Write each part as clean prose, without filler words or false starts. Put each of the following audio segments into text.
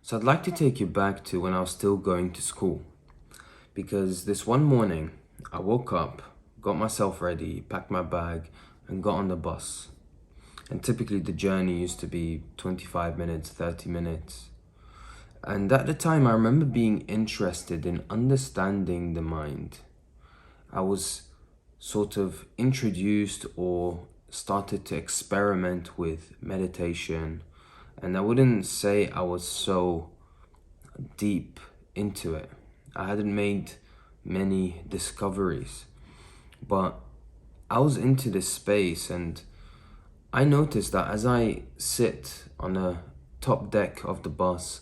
So I'd like to take you back to when I was still going to school, because this one morning I woke up, got myself ready, packed my bag and got on the bus. And typically the journey used to be 25 minutes, 30 minutes. And at the time I remember being interested in understanding the mind. I was sort of introduced or started to experiment with meditation, and I wouldn't say I was so deep into it. I hadn't made many discoveries, but I was into this space, and I noticed that as I sit on the top deck of the bus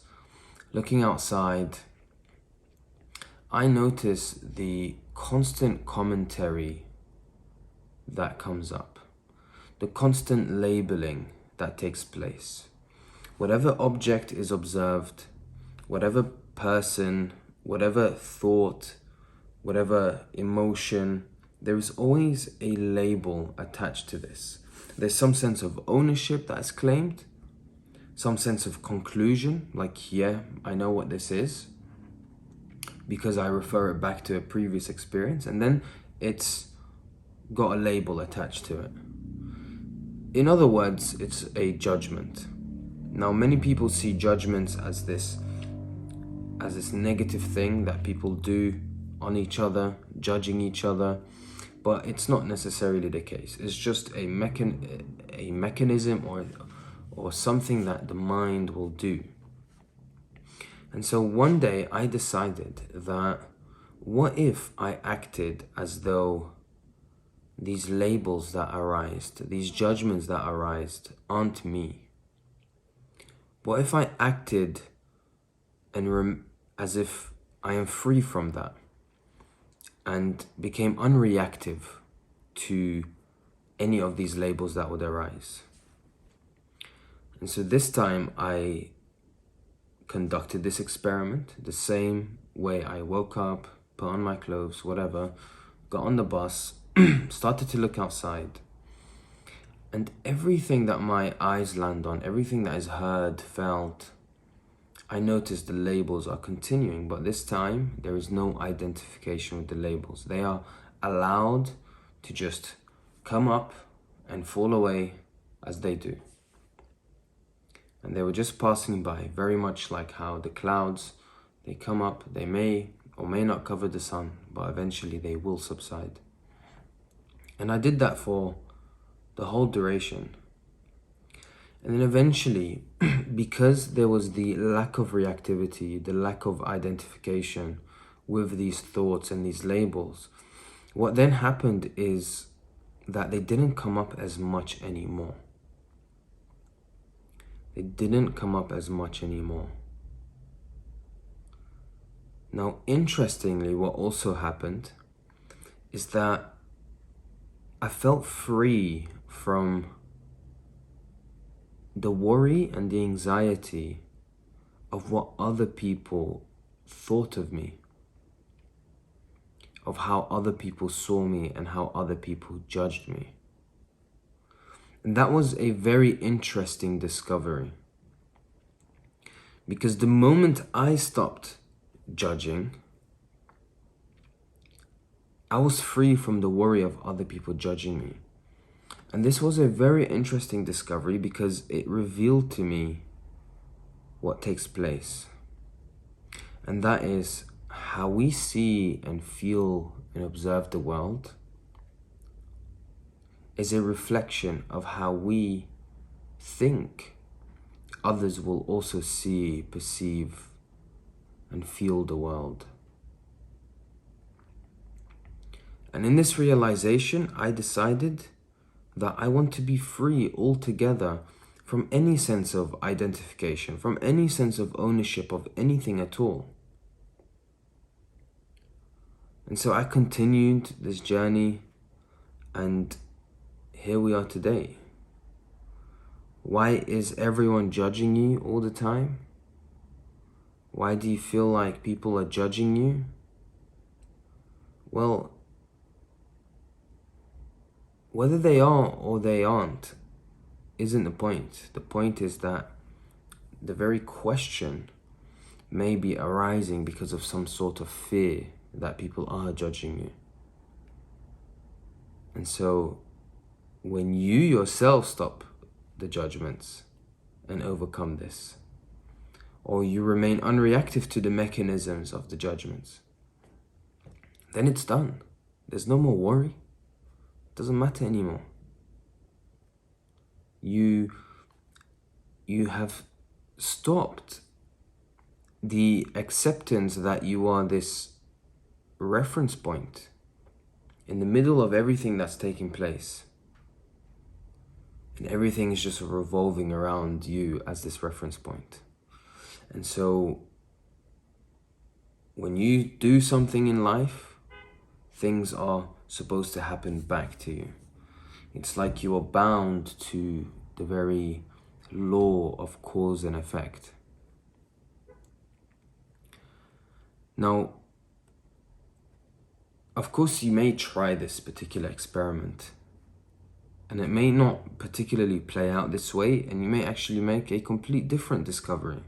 looking outside, I notice the constant commentary that comes up, the constant labeling that takes place. Whatever object is observed, whatever person, whatever thought, whatever emotion, there is always a label attached to this. There's some sense of ownership that is claimed, some sense of conclusion, like, yeah, I know what this is, because I refer it back to a previous experience, and then it's got a label attached to it. In other words, it's a judgment. Now, many people see judgments as this negative thing that people do on each other, judging each other, but it's not necessarily the case. It's just a mechanism or something that the mind will do. And so one day I decided that what if I acted as though these labels that arise, these judgments that arise aren't me? What if I acted as if I am free from that and became unreactive to any of these labels that would arise? And so this time I conducted this experiment the same way. I woke up, put on my clothes, whatever, got on the bus, started to look outside, and everything that my eyes land on, everything that is heard, felt, I noticed the labels are continuing, but this time there is no identification with the labels. They are allowed to just come up and fall away as they do. And they were just passing by, very much like how the clouds, they come up, they may or may not cover the sun, but eventually they will subside. And I did that for the whole duration. And then eventually, because there was the lack of reactivity, the lack of identification with these thoughts and these labels, what then happened is that they didn't come up as much anymore. They didn't come up as much anymore. Now, interestingly, what also happened is that I felt free from the worry and the anxiety of what other people thought of me, of how other people saw me and how other people judged me. And that was a very interesting discovery, because the moment I stopped judging, I was free from the worry of other people judging me. And this was a very interesting discovery because it revealed to me what takes place. And that is how we see and feel and observe the world is a reflection of how we think others will also see, perceive, and feel the world. And in this realization, I decided that I want to be free altogether from any sense of identification, from any sense of ownership of anything at all. And so I continued this journey, and here we are today. Why is everyone judging you all the time? Why do you feel like people are judging you? Well, whether they are or they aren't isn't the point. The point is that the very question may be arising because of some sort of fear that people are judging you. And so when you yourself stop the judgments and overcome this, or you remain unreactive to the mechanisms of the judgments, then it's done. There's no more worry. It doesn't matter anymore. You have stopped the acceptance that you are this reference point in the middle of everything that's taking place. And everything is just revolving around you as this reference point. And so when you do something in life, things are supposed to happen back to you. It's like you are bound to the very law of cause and effect. Now, of course, you may try this particular experiment, and it may not particularly play out this way, and you may actually make a complete different discovery.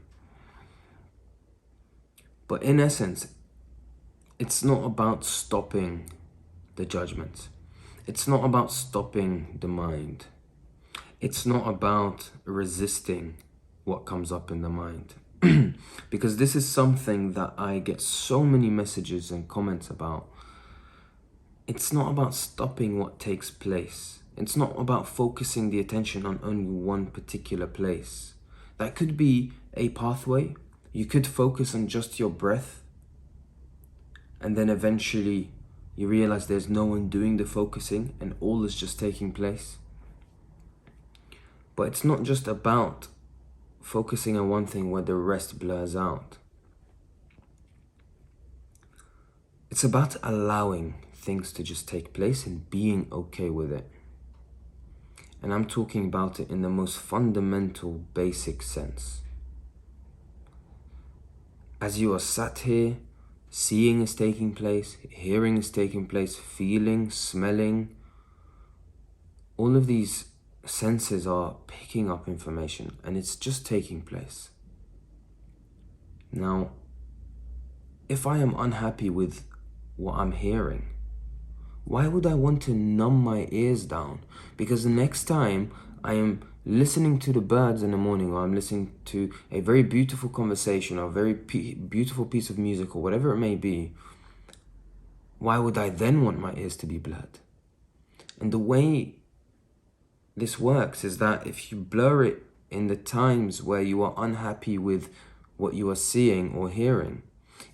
But in essence, it's not about stopping the judgment. It's not about stopping the mind. It's not about resisting what comes up in the mind. Because this is something that I get so many messages and comments about. It's not about stopping what takes place. It's not about focusing the attention on only one particular place. That could be a pathway. You could focus on just your breath, and then eventually you realize there's no one doing the focusing and all is just taking place. But it's not just about focusing on one thing where the rest blurs out. It's about allowing things to just take place and being okay with it. And I'm talking about it in the most fundamental, basic sense. As you are sat here, seeing is taking place, hearing is taking place, feeling, smelling, all of these senses are picking up information and it's just taking place. Now, if I am unhappy with what I'm hearing, why would I want to numb my ears down? Because the next time I am listening to the birds in the morning, or I'm listening to a very beautiful conversation, or a very beautiful piece of music, or whatever it may be, why would I then want my ears to be blurred? And the way this works is that if you blur it in the times where you are unhappy with what you are seeing or hearing,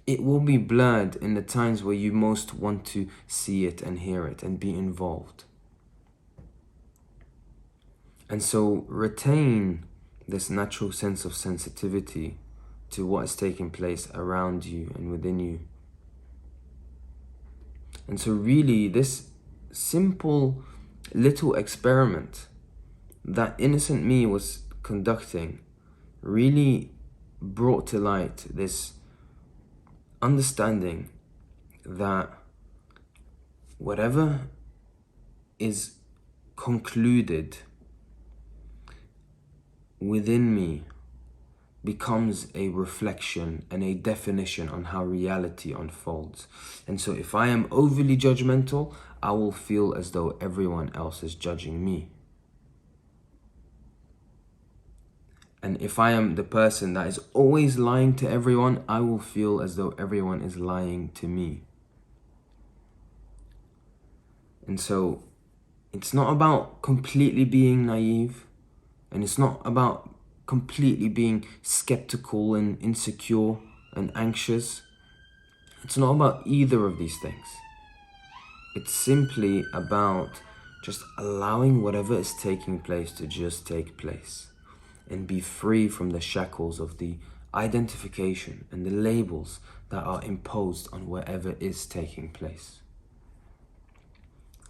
it will be blurred in the times where you most want to see it and hear it and be involved. And so retain this natural sense of sensitivity to what is taking place around you and within you. And so really this simple little experiment that innocent me was conducting really brought to light this understanding that whatever is concluded within me becomes a reflection and a definition on how reality unfolds. And so if I am overly judgmental, I will feel as though everyone else is judging me. And if I am the person that is always lying to everyone, I will feel as though everyone is lying to me. And so it's not about completely being naive, and it's not about completely being skeptical and insecure and anxious. It's not about either of these things. It's simply about just allowing whatever is taking place to just take place, and be free from the shackles of the identification and the labels that are imposed on whatever is taking place.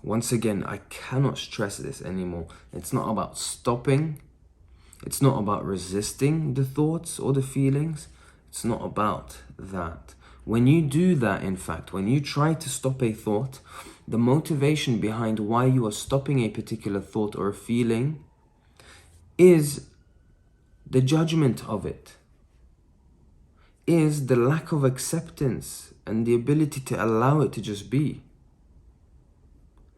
Once again, I cannot stress this anymore. It's not about stopping. It's not about resisting the thoughts or the feelings. It's not about that. When you do that, in fact, when you try to stop a thought, the motivation behind why you are stopping a particular thought or a feeling is the judgment of it. is the lack of acceptance and the ability to allow it to just be.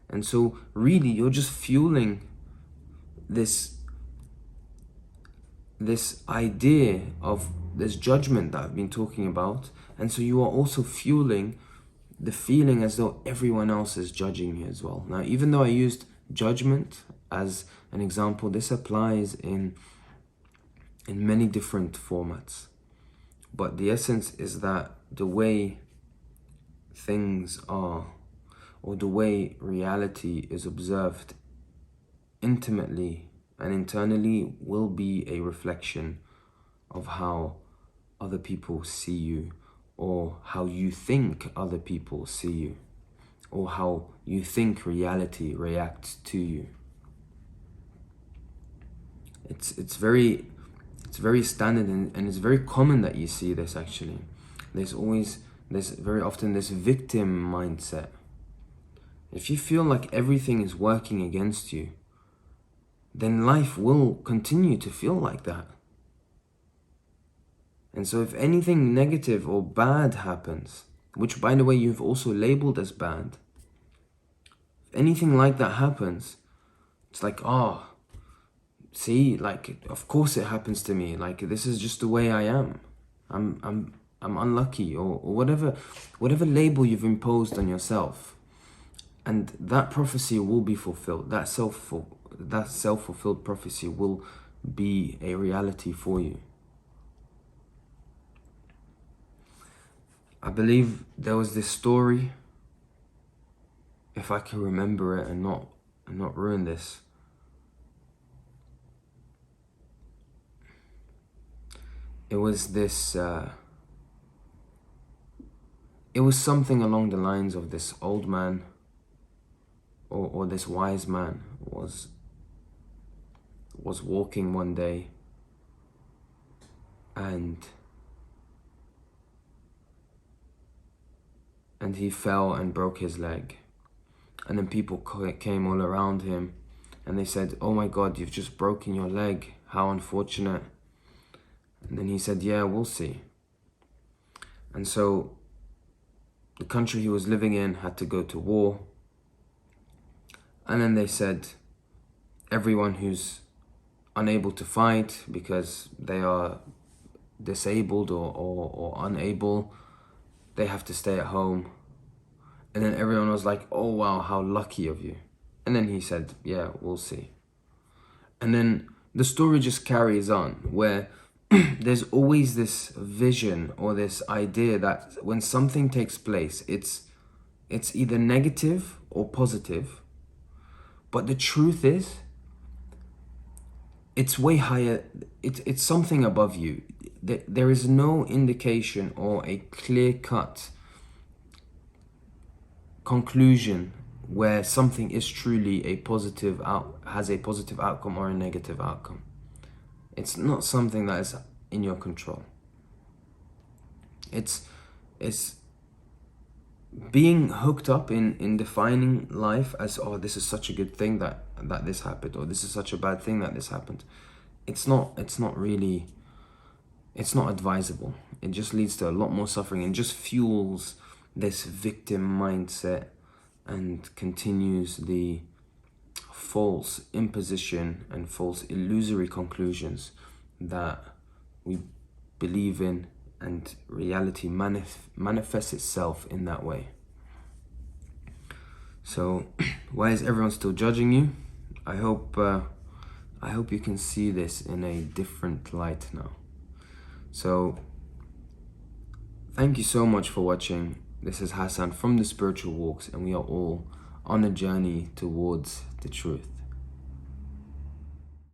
And so really you're just fueling this idea of this judgment that I've been talking about. And so you are also fueling the feeling as though everyone else is judging you as well. Now, even though I used judgment as an example, this applies in many different formats. But the essence is that the way things are, or the way reality is observed intimately and internally, will be a reflection of how other people see you, or how you think other people see you, or how you think reality reacts to you. It's very standard, and it's very common that you see this. Actually, there's very often this victim mindset. If you feel like everything is working against you, then life will continue to feel like that. And so if anything negative or bad happens, which by the way you've also labeled as bad, if anything like that happens, it's like, oh, see, like, of course it happens to me. Like, this is just the way I am. I'm unlucky, or whatever label you've imposed on yourself. And that prophecy will be fulfilled. That self-fulfilled prophecy will be a reality for you. I believe there was this story, if I can remember it and not ruin this. It was this, it was something along the lines of this old man, or this wise man was walking one day, and he fell and broke his leg. And then people came all around him, and they said, "Oh my God, you've just broken your leg. How unfortunate." And then he said, "Yeah, we'll see." And so the country he was living in had to go to war. And then they said, everyone who's unable to fight because they are disabled or unable, they have to stay at home. And then everyone was like, "Oh wow, how lucky of you." And then he said, "Yeah, we'll see." And then the story just carries on, where there's always this vision or this idea that when something takes place, it's either negative or positive. But the truth is, it's way higher. It's something above you. There is no indication or a clear-cut conclusion where something is truly has a positive outcome or a negative outcome. It's not something that is in your control. It's being hooked up in defining life as, oh, this is such a good thing that this happened, or this is such a bad thing that this happened. It's not advisable. It just leads to a lot more suffering and just fuels this victim mindset and continues the false imposition and false illusory conclusions that we believe in, and reality manifests itself in that way. So why is everyone still judging you? I hope you can see this in a different light now. So thank you so much for watching. This is Hassan from The Spiritual Walks, and we are all on a journey towards the truth.